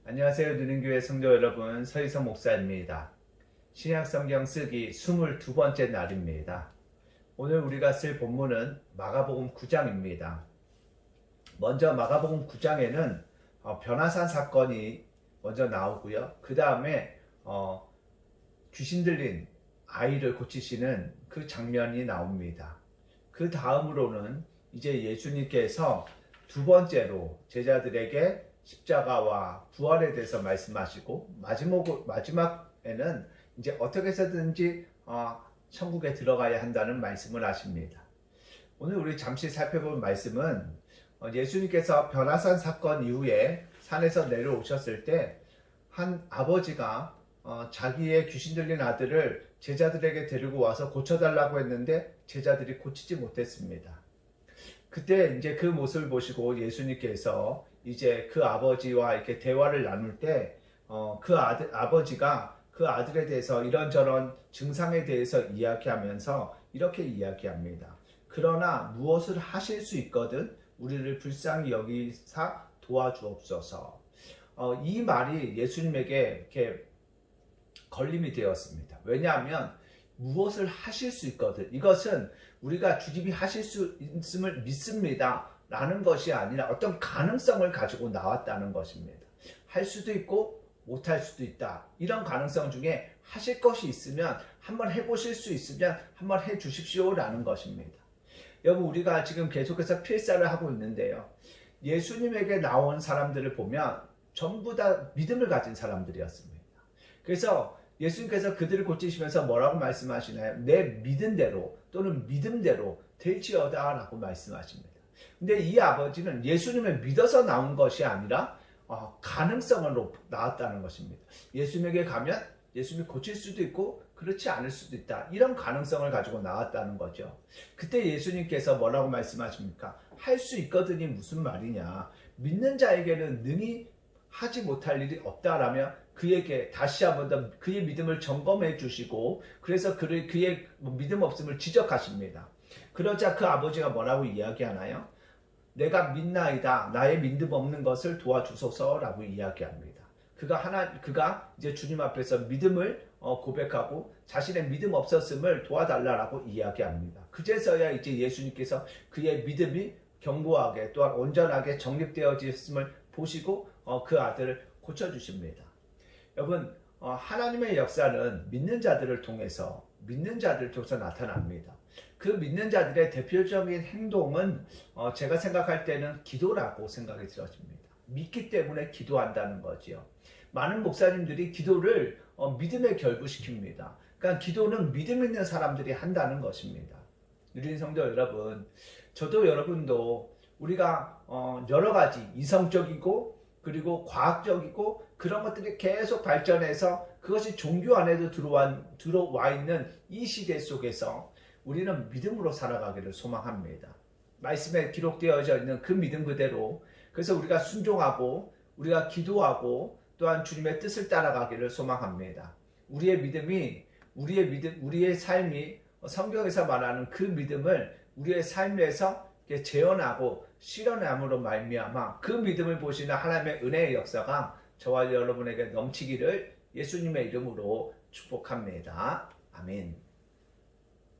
안녕하세요. 누린교회 성도 여러분, 서희성 목사입니다. 신약성경 쓰기 22번째 날입니다. 오늘 우리가 쓸 본문은 마가복음 9장입니다. 먼저 마가복음 9장에는 변화산 사건이 먼저 나오고요. 그 다음에 귀신 들린 아이를 고치시는 그 장면이 나옵니다. 그 다음으로는 이제 예수님께서 두 번째로 제자들에게 십자가와 부활에 대해서 말씀하시고 마지막에는 이제 어떻게 해서든지 천국에 들어가야 한다는 말씀을 하십니다. 오늘 우리 잠시 살펴볼 말씀은 예수님께서 변화산 사건 이후에 산에서 내려오셨을 때 한 아버지가 자기의 귀신 들린 아들을 제자들에게 데리고 와서 고쳐달라고 했는데 제자들이 고치지 못했습니다. 그때 이제 그 모습을 보시고 예수님께서 이제 그 아버지와 이렇게 대화를 나눌 때 그 아버지가 그 아들에 대해서 이런저런 증상에 대해서 이야기하면서 이렇게 이야기합니다. 그러나 무엇을 하실 수 있거든 우리를 불쌍히 여기사 도와주옵소서. 이 말이 예수님에게 이렇게 걸림이 되었습니다. 왜냐하면 무엇을 하실 수 있거든, 이것은 우리가 주님이 하실 수 있음을 믿습니다 라는 것이 아니라 어떤 가능성을 가지고 나왔다는 것입니다. 할 수도 있고 못할 수도 있다. 이런 가능성 중에 하실 것이 있으면 한번 해보실 수 있으면 한번 해주십시오 라는 것입니다. 여러분, 우리가 지금 계속해서 필사를 하고 있는데요, 예수님에게 나온 사람들을 보면 전부 다 믿음을 가진 사람들이었습니다. 그래서 예수님께서 그들을 고치시면서 뭐라고 말씀하시나요? 내 믿은 대로 또는 믿음대로 될지어다 라고 말씀하십니다. 근데 이 아버지는 예수님을 믿어서 나온 것이 아니라 가능성으로 나왔다는 것입니다. 예수님에게 가면 예수님이 고칠 수도 있고 그렇지 않을 수도 있다. 이런 가능성을 가지고 나왔다는 거죠. 그때 예수님께서 뭐라고 말씀하십니까? 할 수 있거든이 무슨 말이냐. 믿는 자에게는 능히 하지 못할 일이 없다라며 그에게 다시 한번 더 그의 믿음을 점검해 주시고, 그래서 그의 믿음 없음을 지적하십니다. 그러자 그 아버지가 뭐라고 이야기하나요? 내가 믿나이다. 나의 믿음 없는 것을 도와주소서라고 이야기합니다. 그가 이제 주님 앞에서 믿음을 고백하고 자신의 믿음 없었음을 도와달라고 이야기합니다. 그제서야 이제 예수님께서 그의 믿음이 견고하게 또한 온전하게 정립되어졌음을 보시고 그 아들을 고쳐주십니다. 여러분, 하나님의 역사는 믿는 자들을 통해서 나타납니다. 그 믿는 자들의 대표적인 행동은 제가 생각할 때는 기도라고 생각이 들어집니다. 믿기 때문에 기도한다는 거지요. 많은 목사님들이 기도를 믿음에 결부시킵니다. 그러니까 기도는 믿음 있는 사람들이 한다는 것입니다. 누린 성도 여러분, 저도 여러분도 우리가 여러 가지 이성적이고 그리고 과학적이고 그런 것들이 계속 발전해서 그것이 종교 안에도 들어와 있는 이 시대 속에서 우리는 믿음으로 살아가기를 소망합니다. 말씀에 기록되어져 있는 그 믿음 그대로, 그래서 우리가 순종하고 우리가 기도하고 또한 주님의 뜻을 따라가기를 소망합니다. 우리의 삶이 성경에서 말하는 그 믿음을 우리의 삶에서 재현하고 실현함으로 말미암아 그 믿음을 보시는 하나님의 은혜의 역사가 저와 여러분에게 넘치기를 예수님의 이름으로 축복합니다. 아멘.